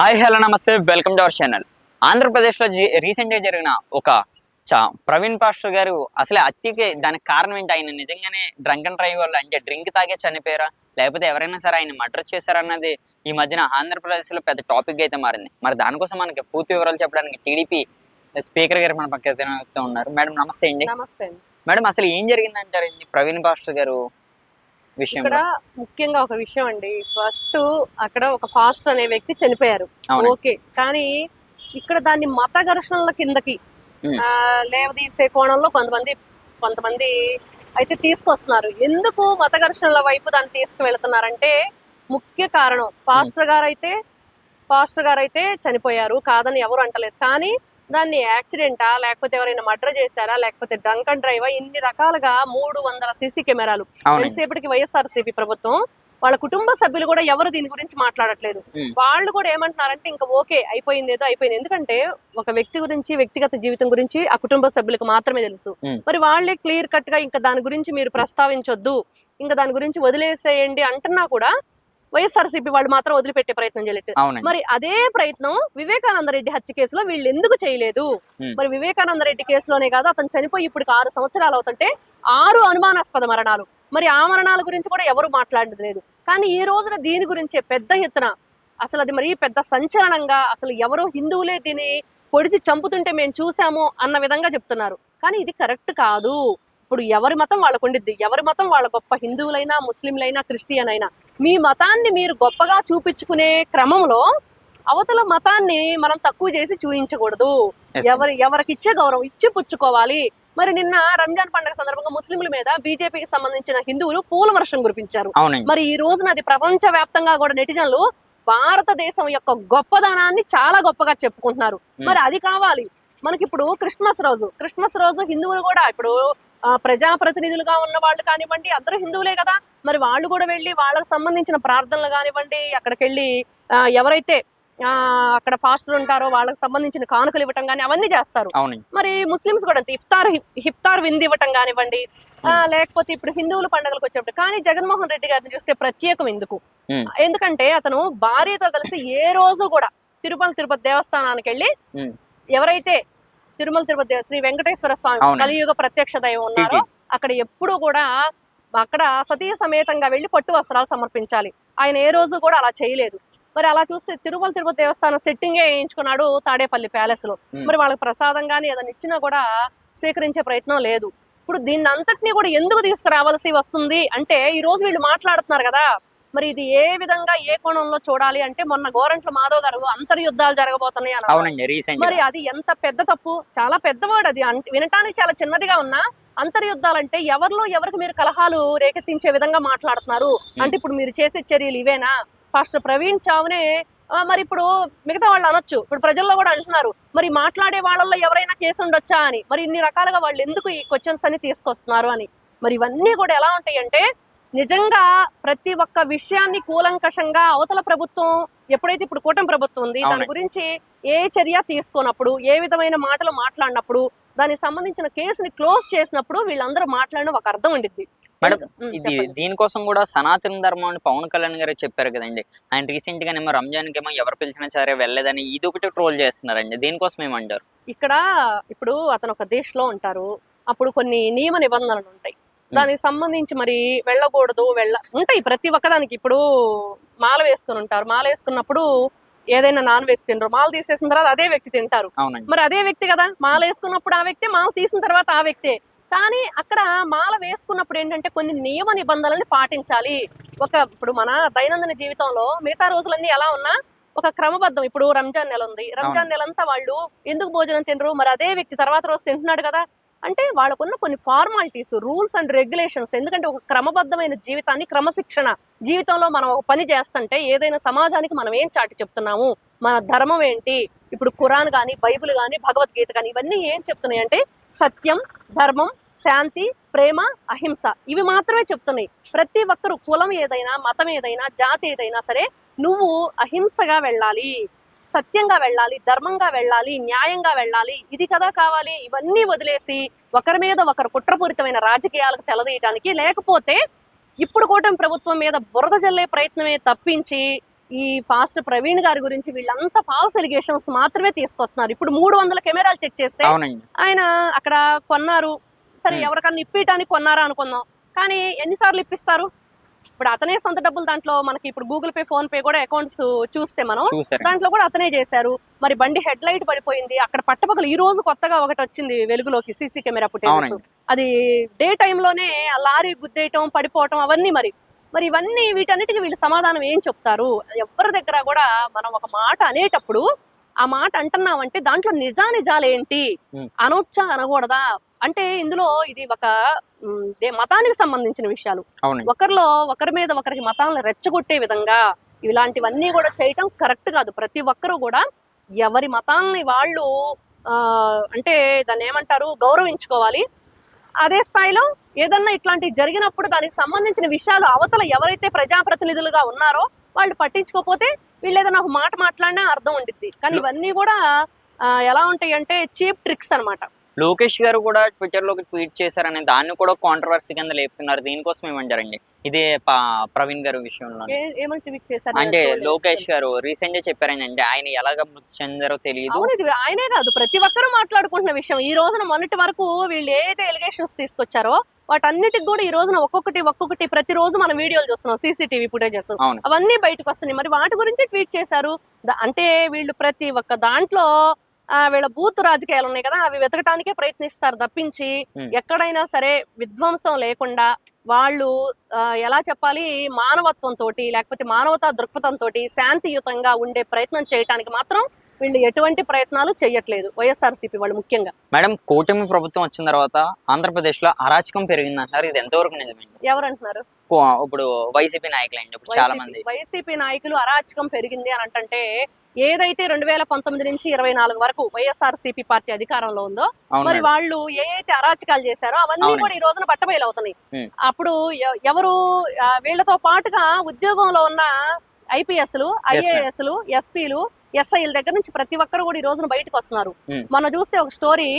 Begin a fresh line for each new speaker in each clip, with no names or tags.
Hi hello నమస్తే welcome to our channel. ఆంధ్రప్రదేశ్లో రీసెంట్గా జరిగిన ఒక ప్రవీణ్ పాస్టర్ గారు అసలు హత్యకి దానికి కారణం ఏంటి? ఆయన నిజంగానే డ్రంక్ అండ్ డ్రైవ్ వల్ల అంటే డ్రింక్ తాగే చనిపోయారా, లేకపోతే ఎవరైనా సరే ఆయన మర్డర్ చేశారన్నది ఈ మధ్యన ఆంధ్రప్రదేశ్లో పెద్ద టాపిక్ అయితే మారింది. మరి దానికోసం మనకి పూర్తి వివరాలు చెప్పడానికి టీడీపీ స్పీకర్ గారు మన పక్కన ఉన్నారు. మేడం నమస్తే అండి.
నమస్తే.
మేడం అసలు ఏం జరిగిందంటారండి ప్రవీణ్ పాస్టర్ గారు విషయం?
ఇక్కడ ముఖ్యంగా ఒక విషయం అండి. ఫస్ట్ అక్కడ ఒక ఫాస్టర్ అనే వ్యక్తి చనిపోయారు, ఓకే. కానీ ఇక్కడ దాన్ని మత ఘర్షణల కిందకి లేవదీసే కోణంలో కొంతమంది అయితే తీసుకొస్తున్నారు. ఎందుకు మత ఘర్షణల వైపు దాన్ని తీసుకువెళ్తున్నారంటే ముఖ్య కారణం పాస్టర్ గారు అయితే చనిపోయారు, కాదని ఎవరు అంటలేదు. కానీ దాన్ని యాక్సిడెంటా, లేకపోతే ఎవరైనా మర్డర్ చేశారా, లేకపోతే డ్రంక్ అండ్ డ్రైవా, ఇన్ని రకాలుగా 300 సీసీ కెమెరాలు ఎంతసేపటికి వైఎస్ఆర్సీపీ ప్రభుత్వం వాళ్ళ కుటుంబ సభ్యులు కూడా ఎవరు దీని గురించి మాట్లాడట్లేదు. వాళ్ళు కూడా ఏమంటున్నారంటే ఇంకా ఓకే అయిపోయింది, ఏదో అయిపోయింది. ఎందుకంటే ఒక వ్యక్తి గురించి, వ్యక్తిగత జీవితం గురించి ఆ కుటుంబ సభ్యులకు మాత్రమే తెలుసు. మరి వాళ్ళే క్లియర్ కట్ గా ఇంకా దాని గురించి మీరు ప్రస్తావించొద్దు, ఇంకా దాని గురించి వదిలేసేయండి అంటున్నా కూడా వైఎస్ఆర్సీపీ వాళ్ళు మాత్రం వదిలిపెట్టే ప్రయత్నం చేయలేదు. మరి అదే ప్రయత్నం వివేకానంద రెడ్డి హత్య కేసులో వీళ్ళు ఎందుకు చేయలేదు? మరి వివేకానంద రెడ్డి కేసులోనే కాదు, అతను చనిపోయి ఇప్పుడు 6 సంవత్సరాలు అవుతుంటే 6 అనుమానాస్పద మరణాలు. మరి ఆ మరణాల గురించి కూడా ఎవరు మాట్లాడలేదు లేదు. కానీ ఈ రోజున దీని గురించే పెద్ద ఎత్తున అసలు అది మరి పెద్ద సంచలనంగా, అసలు ఎవరో హిందువులే దీన్ని పొడిచి చంపుతుంటే మేము చూసాము అన్న విధంగా చెప్తున్నారు. కానీ ఇది కరెక్ట్ కాదు. ఇప్పుడు ఎవరి మతం వాళ్ళకు ఉండిద్ది, ఎవరి మతం వాళ్ళ గొప్ప. హిందువులైనా, ముస్లింలైనా, క్రిస్టియన్ అయినా మీ మతాన్ని మీరు గొప్పగా చూపించుకునే క్రమంలో అవతల మతాన్ని మనం తక్కువ చేసి చూపించకూడదు. ఎవరికి ఇచ్చే గౌరవం ఇచ్చి పుచ్చుకోవాలి. మరి నిన్న రంజాన్ పండుగ సందర్భంగా ముస్లింల మీద బీజేపీకి సంబంధించిన హిందువులు పూల వర్షం కురిపించారు. మరి ఈ రోజున అది ప్రపంచ వ్యాప్తంగా కూడా నెటిజన్లు భారతదేశం యొక్క గొప్పదనాన్ని చాలా గొప్పగా చెప్పుకుంటున్నారు. మరి అది కావాలి మనకి. ఇప్పుడు క్రిస్మస్ రోజు హిందువులు కూడా ఇప్పుడు ప్రజాప్రతినిధులుగా ఉన్న వాళ్ళు కానివ్వండి, అందరూ హిందువులే కదా. మరి వాళ్ళు కూడా వెళ్ళి వాళ్ళకి సంబంధించిన ప్రార్థనలు కానివ్వండి, అక్కడికి వెళ్ళి ఎవరైతే అక్కడ ఫాస్టర్ ఉంటారో వాళ్ళకి సంబంధించిన కానుకలు ఇవ్వటం కానీ అవన్నీ చేస్తారు. మరి ముస్లిమ్స్ కూడా అంతే, ఇఫ్తార్ విందు ఇవ్వటం కానివ్వండి, లేకపోతే ఇప్పుడు హిందువుల పండుగలకు వచ్చేప్పుడు. కానీ జగన్మోహన్ రెడ్డి గారిని చూస్తే ప్రత్యేకం ఎందుకంటే అతను భార్యతో కలిసి ఏ రోజు కూడా తిరుపతి దేవస్థానానికి వెళ్ళి ఎవరైతే తిరుపతి శ్రీ వెంకటేశ్వర స్వామి కలియుగ ప్రత్యక్ష దైవం ఉన్నారో అక్కడ ఎప్పుడు కూడా అక్కడ సతీ సమేతంగా వెళ్లి పట్టు వస్త్రాలు సమర్పించాలి. ఆయన ఏ రోజు కూడా అలా చేయలేదు. మరి అలా చూస్తే తిరుపతి దేవస్థానం సెట్టింగే వేయించుకున్నాడు తాడేపల్లి ప్యాలెస్ లో. మరి వాళ్ళకి ప్రసాదం గానీ ఏదైనా ఇచ్చినా కూడా స్వీకరించే ప్రయత్నం లేదు. ఇప్పుడు దీన్ని అంతటినీ కూడా ఎందుకు తీసుకురావాల్సి వస్తుంది అంటే ఈ రోజు వీళ్ళు మాట్లాడుతున్నారు కదా. మరి ఇది ఏ విధంగా ఏ కోణంలో చూడాలి అంటే మొన్న గోరంట్ల మాధవ్ గారు అంతర్యుద్ధాలు జరగబోతున్నాయి అన్నారు. మరి అది ఎంత పెద్ద తప్పు, చాలా పెద్దవాడు. అది వినటానికి చాలా చిన్నదిగా ఉన్నా అంతర్యుద్ధాలంటే ఎవరికి మీరు కలహాలు రేకెత్తించే విధంగా మాట్లాడుతున్నారు అంటే ఇప్పుడు మీరు చేసే చర్యలు ఇవేనా? ఫస్ట్ ప్రవీణ్ చావునే మరి ఇప్పుడు మిగతా వాళ్ళు అనొచ్చు, ఇప్పుడు ప్రజల్లో కూడా అంటున్నారు మరి మాట్లాడే వాళ్ళల్లో ఎవరైనా చేసి ఉండొచ్చా అని. మరి ఇన్ని రకాలుగా వాళ్ళు ఎందుకు ఈ క్వశ్చన్స్ అని తీసుకొస్తున్నారు అని. మరి ఇవన్నీ కూడా ఎలా ఉంటాయి అంటే నిజంగా ప్రతి ఒక్క విషయాన్ని కూలంకషంగా అవతల ప్రభుత్వం ఎప్పుడైతే ఇప్పుడు కూటమి ప్రభుత్వం ఉంది దాని గురించి ఏ చర్య తీసుకున్నప్పుడు, ఏ విధమైన మాటలు మాట్లాడినప్పుడు, దానికి సంబంధించిన కేసుని క్లోజ్ చేసినప్పుడు వీళ్ళందరూ మాట్లాడిన ఒక అర్థం ఉండిద్ది.
మేడం ఇది దీనికోసం కూడా సనాతన ధర్మం అని పవన్ కళ్యాణ్ గారు చెప్పారు కదండి. ఆయన రీసెంట్ గానేమో రంజాన్ కేమో ఎవరు పిలిచినా సరే వెళ్ళలేదని ఇది ఒకటి ట్రోల్ చేస్తున్నారండి. దీనికోసం ఏమంటారు?
ఇక్కడ ఇప్పుడు అతను ఒక దేశంలో ఉంటారు, అప్పుడు కొన్ని నియమ నిబంధనలు ఉంటాయి. దానికి సంబంధించి మరి వెళ్ళకూడదు ఉంటాయి ప్రతి ఒక్కదానికి. ఇప్పుడు మాల వేసుకుని ఉంటారు, మాల వేసుకున్నప్పుడు ఏదైనా నాన్ వెజ్ తినరు, మాల తీసేసిన తర్వాత అదే వ్యక్తి తింటారు. మరి అదే వ్యక్తి కదా మాల వేసుకున్నప్పుడు ఆ వ్యక్తి, మాల తీసిన తర్వాత ఆ వ్యక్తే. కానీ అక్కడ మాల వేసుకున్నప్పుడు ఏంటంటే కొన్ని నియమ నిబంధనల్ని పాటించాలి. ఇప్పుడు మన దైనందిన జీవితంలో మిగతా రోజులన్నీ ఎలా ఉన్నా ఒక క్రమబద్ధం. ఇప్పుడు రంజాన్ నెల ఉంది, రంజాన్ నెల అంతా వాళ్ళు ఎందుకు భోజనం తినరు? మరి అదే వ్యక్తి తర్వాత రోజు తింటున్నాడు కదా. అంటే వాళ్ళకున్న కొన్ని ఫార్మాలిటీస్, రూల్స్ అండ్ రెగ్యులేషన్స్. ఎందుకంటే ఒక క్రమబద్ధమైన జీవితాన్ని, క్రమశిక్షణ జీవితంలో మనం ఒక పని చేస్తుంటే ఏదైనా సమాజానికి మనం ఏం చాటి చెప్తున్నాము, మన ధర్మం ఏంటి. ఇప్పుడు ఖురాన్ కానీ, బైబిల్ కానీ, భగవద్గీత కానీ ఇవన్నీ ఏం చెప్తున్నాయి అంటే సత్యం, ధర్మం, శాంతి, ప్రేమ, అహింస ఇవి మాత్రమే చెప్తున్నాయి. ప్రతి ఒక్కరు కులం ఏదైనా, మతం ఏదైనా, జాతి ఏదైనా సరే నువ్వు అహింసగా వెళ్ళాలి, సత్యంగా వెళ్ళాలి, ధర్మంగా వెళ్ళాలి, న్యాయంగా వెళ్ళాలి, ఇది కదా కావాలి. ఇవన్నీ వదిలేసి ఒకరి మీద ఒకరు కుట్రపూరితమైన రాజకీయాలకు తెలదీయడానికి, లేకపోతే ఇప్పుడు కూటమి ప్రభుత్వం మీద బురద జల్లే ప్రయత్నమే తప్పించి ఈ ఫాస్ట్ ప్రవీణ్ గారి గురించి వీళ్ళంతా ఫాల్స్ ఎలిగేషన్స్ మాత్రమే తీసుకొస్తున్నారు. ఇప్పుడు 300 కెమెరాలు చెక్ చేస్తే ఆయన అక్కడ కొన్నారు, సరే ఎవరికన్నా ఇప్పించడానికి కొన్నారా అనుకుందాం, కానీ ఎన్నిసార్లు ఇప్పిస్తారు? ఇప్పుడు అతనే సొంత డబ్బులు దాంట్లో మనకి ఇప్పుడు గూగుల్ పే, ఫోన్ పే కూడా అకౌంట్స్ చూస్తే మనం దాంట్లో కూడా అతనే చేశారు. మరి బండి హెడ్ లైట్ పడిపోయింది, అక్కడ పట్టపగలు ఈ రోజు కొత్తగా ఒకటి వచ్చింది వెలుగులోకి సీసీ కెమెరా ఫుటేజ్, అది డే టైంలోనే లారీ గుద్దేయటం పడిపోవటం అవన్నీ. మరి ఇవన్నీ వీటన్నిటికీ వీళ్ళు సమాధానం ఏం చెప్తారు? ఎవరి దగ్గర కూడా మనం ఒక మాట అనేటప్పుడు ఆ మాట అంటున్నామంటే దాంట్లో నిజాలు ఏంటి, అనొచ్చా అనకూడదా అంటే ఇందులో ఇది ఒక మతానికి సంబంధించిన విషయాలు. ఒకరి మీద ఒకరికి మతాలను రెచ్చగొట్టే విధంగా ఇలాంటివన్నీ కూడా చేయటం కరెక్ట్ కాదు. ప్రతి ఒక్కరూ కూడా ఎవరి మతాలని వాళ్ళు అంటే దాన్ని ఏమంటారు, గౌరవించుకోవాలి. అదే స్థాయిలో ఏదన్నా ఇట్లాంటివి జరిగినప్పుడు దానికి సంబంధించిన విషయాలు అవతల ఎవరైతే ప్రజాప్రతినిధులుగా ఉన్నారో వాళ్ళు పట్టించుకోకపోతే వీళ్ళు ఏదైనా ఒక మాట మాట్లాడినా అర్థం ఉండిద్ది. కానీ ఇవన్నీ కూడా ఎలా ఉంటాయి అంటే చీప్ ట్రిక్స్ అన్నమాట.
లోకేష్ గారు కూడా ట్విట్టర్ లో ట్వీట్ చేశారని దాన్ని కూడా కాంట్రవర్సీ కింద లేపుతున్నారు. దీనికోసం ఏమంటారండి? ఇదే ప్రవీణ్ గారు విషయంలో
ఏమని ట్వీట్ చేశారు
అంటే లోకేష్ గారు రీసెంట్ గా చెప్పారని, అంటే ఆయన ఎలాగ మృతి చెందారో తెలియదు.
ఇది ఆయనే కాదు, ప్రతి ఒక్కరూ మాట్లాడుకుంటున్న విషయం. ఈ రోజున మొన్నటి వరకు వీళ్ళు ఏదైతే ఎలిగేషన్స్ తీసుకొచ్చారో వాటన్నిటికి కూడా ఈ రోజున ఒక్కొక్కటి ప్రతిరోజు మనం వీడియోలు చూస్తున్నాం, సీసీటీవీ ఫుటేజెస్ అవన్నీ బయటకు వస్తున్నాయి. మరి వాటి గురించి ట్వీట్ చేశారు. అంటే వీళ్ళు ప్రతి ఒక్క దాంట్లో వీళ్ళ బూత్ రాజకీయాలు ఉన్నాయి కదా, అవి వెతకటానికే ప్రయత్నిస్తారు తప్పించి ఎక్కడైనా సరే విధ్వంసం లేకుండా వాళ్ళు ఎలా చెప్పాలి, మానవత్వంతో లేకపోతే మానవతా దృక్పథంతో శాంతియుతంగా ఉండే ప్రయత్నం చేయడానికి మాత్రం వీళ్ళు ఎటువంటి ప్రయత్నాలు చేయట్లేదు వైఎస్ఆర్సీపీ వాళ్ళు ముఖ్యంగా.
మేడం, కూటమి ప్రభుత్వం వచ్చిన తర్వాత ఆంధ్రప్రదేశ్ లో అరాచకం పెరిగింది అంటారు, ఇది ఎంతవరకు నిజమే?
ఎవరంటున్నారు?
ఇప్పుడు వైసీపీ నాయకులు అండి, ఇప్పుడు చాలా మంది
వైసీపీ నాయకులు అరాచకం పెరిగింది అని అంటే ఏదైతే 2019 నుంచి 24 వరకు వైఎస్ఆర్సీపీ పార్టీ అధికారంలో ఉందో మరి వాళ్ళు ఏదైతే అరాచకాలు చేశారో అవన్నీ కూడా ఈ రోజున బట్టబయలవుతున్నాయి. అప్పుడు ఎవరు వీళ్ళతో పాటుగా ఉద్యోగంలో ఉన్న ఐపీఎస్లు, ఐఏఎస్లు, ఎస్పీలు, ఎస్ఐల దగ్గర నుంచి ప్రతి ఒక్కరు కూడా ఈ రోజున బయటకు వస్తున్నారు. మనం చూస్తే ఒక స్టోరీ,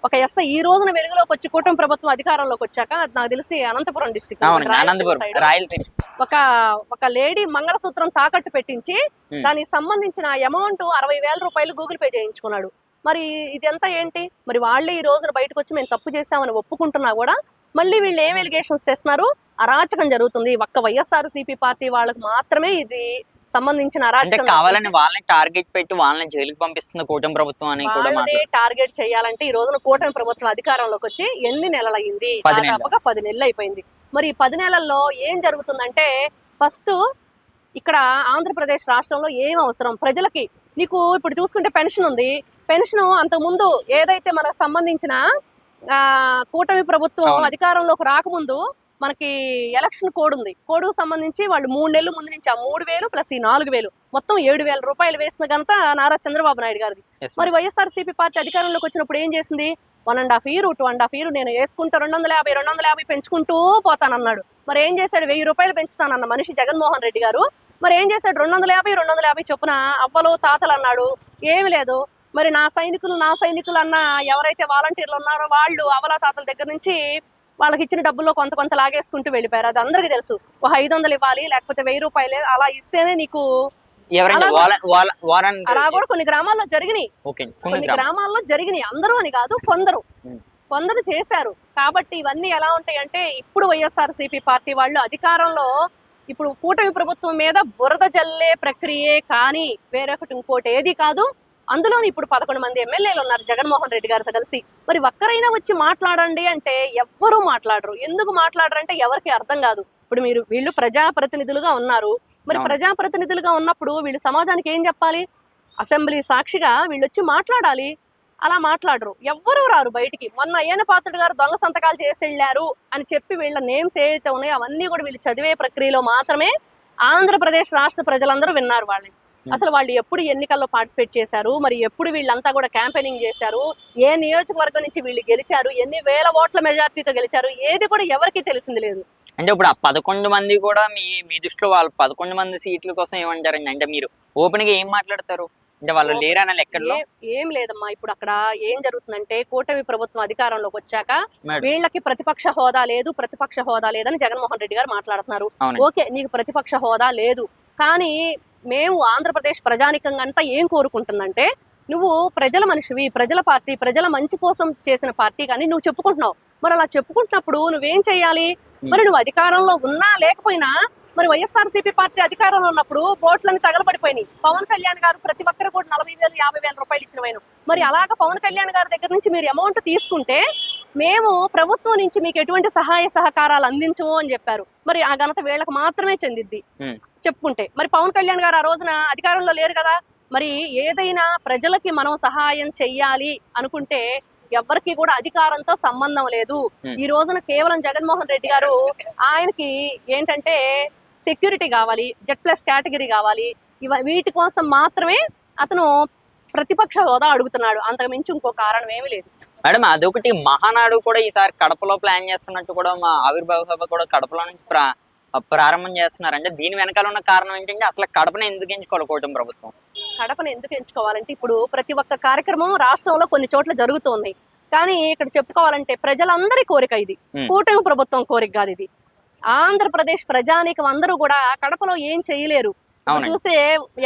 ఒక ఎస్ఐ ఈ రోజున వెలుగులోకి వచ్చి కూటమి ప్రభుత్వం అధికారంలోకి వచ్చాక, నాకు తెలిసి అనంతపురం డిస్ట్రిక్ట్ ఒక లేడీ మంగళసూత్రం తాకట్టు పెట్టించి దానికి సంబంధించిన అమౌంట్ 60,000 రూపాయలు గూగుల్ పే చేయించుకున్నాడు. మరి ఇదంతా ఏంటి? మరి వాళ్ళే ఈ రోజున బయటకు వచ్చి మేము తప్పు చేశామని ఒప్పుకుంటున్నా కూడా మళ్ళీ వీళ్ళు ఏం ఎలిగేషన్స్ చేస్తున్నారు? అరాచకం జరుగుతుంది. ఒక్క వైఎస్ఆర్సీపీ పార్టీ వాళ్ళకి మాత్రమే ఇది సంబంధించిన అరాచకం.
కావాలని వాళ్ళని టార్గెట్ పెట్టి వాళ్ళని జైలుకి పంపిస్తుంది కూటమి ప్రభుత్వం అని కూడా
టార్గెట్ చేయాలంటే ఈ రోజున కూటమి ప్రభుత్వం అధికారంలోకి వచ్చి ఎన్ని నెలలు అయింది? దాదాపుగా 10 నెలలు అయిపోయింది. మరి 10 నెలల్లో ఏం జరుగుతుందంటే, ఫస్ట్ ఇక్కడ ఆంధ్రప్రదేశ్ రాష్ట్రంలో ఏం అవసరం ప్రజలకి? నీకు ఇప్పుడు చూసుకుంటే పెన్షన్ ఉంది. పెన్షన్ అంతకుముందు ఏదైతే మనకు సంబంధించిన కూటమి ప్రభుత్వం అధికారంలోకి రాకముందు మనకి ఎలక్షన్ కోడ్ ఉంది. కోడ్కు సంబంధించి వాళ్ళు 3 నెలల ముందు నుంచి ఆ 3,000 ప్లస్ ఈ 4,000 మొత్తం 7,000 రూపాయలు వేసిన గంత నారా చంద్రబాబు నాయుడు గారిది. మరి వైఎస్ఆర్సీపీ పార్టీ అధికారంలోకి వచ్చినప్పుడు ఏం చేసింది? 1.5 year 2.5 year నేను వేసుకుంటూ 250 పెంచుకుంటూ పోతానన్నాడు. మరి ఏం చేశాడు? 1,000 రూపాయలు పెంచుతానన్న మనిషి జగన్మోహన్ రెడ్డి గారు మరి ఏం చేశాడు? 250 చొప్పున అవ్వలు తాతలు అన్నాడు. ఏమి లేదు. మరి నా సైనికులు అన్న ఎవరైతే వాలంటీర్లు ఉన్నారో వాళ్ళు అవలా తాతల దగ్గర నుంచి వాళ్ళకి ఇచ్చిన డబ్బుల్లో కొంత లాగేసుకుంటూ వెళ్ళిపోయారు. అది అందరికీ తెలుసు. 500 ఇవ్వాలి, లేకపోతే 1,000 రూపాయలు అలా ఇస్తేనే నీకు. అలా కూడా కొన్ని గ్రామాల్లో జరిగినాయి. అందరూ అని కాదు, కొందరు చేశారు. కాబట్టి ఇవన్నీ ఎలా ఉంటాయి అంటే, ఇప్పుడు వైఎస్ఆర్సీపీ పార్టీ వాళ్ళు అధికారంలో ఇప్పుడు కూటమి ప్రభుత్వం మీద బురద జల్లే ప్రక్రియే కానీ వేరొకటి ఇంకోటి ఏది కాదు. అందులో ఇప్పుడు 11 మంది ఎమ్మెల్యేలు ఉన్నారు జగన్మోహన్ రెడ్డి గారితో కలిసి. మరి ఒక్కరైనా వచ్చి మాట్లాడండి అంటే ఎవ్వరూ మాట్లాడరు. ఎందుకు మాట్లాడరు అంటే ఎవరికి అర్థం కాదు. ఇప్పుడు వీళ్ళు ప్రజాప్రతినిధులుగా ఉన్నారు. మరి ప్రజాప్రతినిధులుగా ఉన్నప్పుడు వీళ్ళు సమాజానికి ఏం చెప్పాలి? అసెంబ్లీ సాక్షిగా వీళ్ళు వచ్చి మాట్లాడాలి. అలా మాట్లాడరు, ఎవ్వరూ రారు బయటికి. మొన్న అయ్యన్న పాత్రుడు గారు దొంగ సంతకాలు చేసి వెళ్ళారు అని చెప్పి వీళ్ళ నేమ్స్ ఏవైతే ఉన్నాయో అవన్నీ కూడా వీళ్ళు చదివే ప్రక్రియలో మాత్రమే ఆంధ్రప్రదేశ్ రాష్ట్ర ప్రజలందరూ విన్నారు వాళ్ళని. అసలు వాళ్ళు ఎప్పుడు ఎన్నికల్లో పార్టిసిపేట్ చేశారు, మరి ఎప్పుడు వీళ్ళంతా కూడా క్యాంపెయినింగ్ చేశారు, ఏ నియోజకవర్గం నుంచి వీళ్ళు గెలిచారు, ఎన్ని వేల ఓట్ల మెజార్టీతో గెలిచారు, ఏది కూడా ఎవరికి తెలిసింది లేదు.
అంటే ఇప్పుడు ఆ 11 మంది కూడా మీ దృష్టిలో వాళ్ళు 11 మంది సీట్ల కోసం ఏమంటారండి? అంటే మీరు ఓపెన్ గా ఏం మాట్లాడతారు? అంటే వాళ్ళు లేరన్న లెక్కల్లో
ఏం లేదమ్మా. ఇప్పుడు అక్కడ ఏం జరుగుతుందంటే కూటమి ప్రభుత్వం అధికారంలోకి వచ్చాక
మేడం.
వీళ్ళకి ప్రతిపక్ష హోదా లేదని జగన్మోహన్ రెడ్డి గారు మాట్లాడుతున్నారు.
అవునండి.
ఓకే, నీకు ప్రతిపక్ష హోదా లేదు, కానీ మేము ఆంధ్రప్రదేశ్ ప్రజానికంగా అంతా ఏం కోరుకుంటుందంటే, నువ్వు ప్రజల మనిషివి, ప్రజల పార్టీ, ప్రజల మంచి కోసం చేసిన పార్టీ కానీ నువ్వు చెప్పుకుంటున్నావు. మరి అలా చెప్పుకుంటున్నప్పుడు నువ్వేం చేయాలి? మరి నువ్వు అధికారంలో ఉన్నా లేకపోయినా, మరి వైఎస్ఆర్సీపీ పార్టీ అధికారంలో ఉన్నప్పుడు బోట్లని తగలబడిపోయినాయి. పవన్ కళ్యాణ్ గారు ప్రతి ఒక్కరు కూడా 40,000 50,000 రూపాయలు ఇచ్చిన మరి అలాగా పవన్ కళ్యాణ్ గారి దగ్గర నుంచి మీరు అమౌంట్ తీసుకుంటే మేము ప్రభుత్వం నుంచి మీకు ఎటువంటి సహాయ సహకారాలు అందించము అని చెప్పారు. మరి ఆ ఘనత వీళ్ళకి మాత్రమే చెందిద్ది చెప్పుకుంటే. మరి పవన్ కళ్యాణ్ గారు ఆ రోజున అధికారంలో లేరు కదా. మరి ఏదైనా ప్రజలకి మనం సహాయం చెయ్యాలి అనుకుంటే ఎవరికి కూడా అధికారంతో సంబంధం లేదు. ఈ రోజున కేవలం జగన్మోహన్ రెడ్డి గారు ఆయనకి ఏంటంటే సెక్యూరిటీ కావాలి, Z+ కేటగిరీ కావాలి, వీటి కోసం మాత్రమే అతను ప్రతిపక్ష హోదా అడుగుతున్నాడు. అంతకు మించి ఇంకో కారణం ఏమీ లేదు.
మేడం, అదొకటి మహానాడు కూడా ఈసారి కడపలో ప్లాన్ చేస్తున్నట్టు కూడా మా ఆవిర్భావ సభ కూడా కడపలో నుంచి ప్రారంభం చేస్తున్నారు. అంటే దీని వెనకాల ఉన్న కారణం ఏంటంటే అసలు కడపను ఎందుకు ఎంచుకోవాలి కూటమి ప్రభుత్వం?
కడపను ఎందుకు ఎంచుకోవాలంటే ఇప్పుడు ప్రతి ఒక్క కార్యక్రమం రాష్ట్రంలో కొన్ని చోట్ల జరుగుతూ ఉన్నాయి. కానీ ఇక్కడ చెప్పుకోవాలంటే ప్రజలందరి కోరిక ఇది, కూటమి ప్రభుత్వం కోరిక కాదు ఇది. ఆంధ్రప్రదేశ్ ప్రజానీకం అందరూ కూడా కడపలో ఏం చేయలేరు. చూస్తే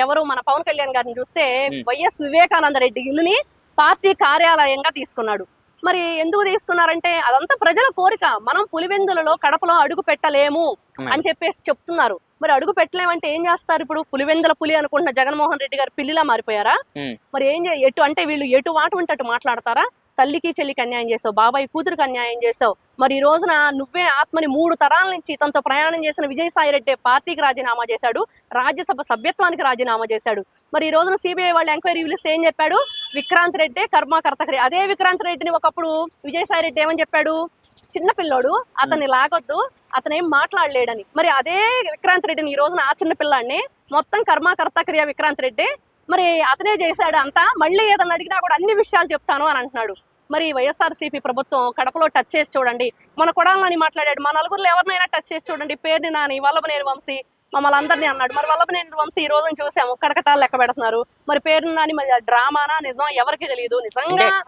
ఎవరు మన పవన్ కళ్యాణ్ గారిని చూస్తే వైఎస్ వివేకానంద రెడ్డి ఇల్లుని పార్టీ కార్యాలయంగా తీసుకున్నాడు. మరి ఎందుకు తీసుకున్నారంటే అదంతా ప్రజల కోరిక. మనం పులివెందులలో కడపలో అడుగు పెట్టలేము అని చెప్పేసి చెప్తున్నారు. మరి అడుగు పెట్టలేమంటే ఏం చేస్తారు? ఇప్పుడు పులివెందుల పులి అనుకుంటున్న జగన్మోహన్ రెడ్డి గారు పిల్లిలా మారిపోయారా? మరి ఏం ఎటు అంటే వీళ్ళు ఎటు వాటు ఉంటే అటు మాట్లాడతారా? తల్లికి చెల్లికి అన్యాయం చేసావు, బాబాయ్ కూతురికి అన్యాయం చేసావు. మరి ఈ రోజున నువ్వే ఆత్మని 3 తరాల నుంచి తనతో ప్రయాణం చేసిన విజయసాయి రెడ్డి పార్టీకి రాజీనామా చేశాడు, రాజ్యసభ సభ్యత్వానికి రాజీనామా చేశాడు. మరి ఈ రోజున సిబిఐ వాళ్ళు ఎంక్వైరీ పిలిస్తే ఏం చెప్పాడు? విక్రాంత్ రెడ్డి కర్మకర్త. అదే విక్రాంత్ రెడ్డిని ఒకప్పుడు విజయసాయి రెడ్డి ఏమని చెప్పాడు? చిన్నపిల్లోడు, అతన్ని లాగొద్దు, అతనేం మాట్లాడలేడని. మరి అదే విక్రాంత్ రెడ్డిని ఈ రోజున ఆ చిన్న పిల్లాడిని మొత్తం కర్మకర్త క్రియ విక్రాంత్ రెడ్డి మరి అతనే చేశాడు అంతా. మళ్ళీ ఏదన్నా అడిగినా కూడా అన్ని విషయాలు చెప్తాను అని అంటున్నాడు. మరి వైఎస్ఆర్సీపీ ప్రభుత్వం కడపలో టచ్ చేసి చూడండి. మన కొడాలని మాట్లాడాడు, మా నలుగురులో ఎవరినైనా టచ్ చేసి చూడండి. పేరుని నాని, వల్లభనేని వంశీ మమ్మల్ని అందరినీ అన్నాడు. మరి వల్లభనేని వంశీ ఈ రోజున చూసాము కడకటాలు లెక్క పెడుతున్నారు. మరి పేరుని నాని డ్రామానా నిజం ఎవరికి తెలియదు. నిజంగా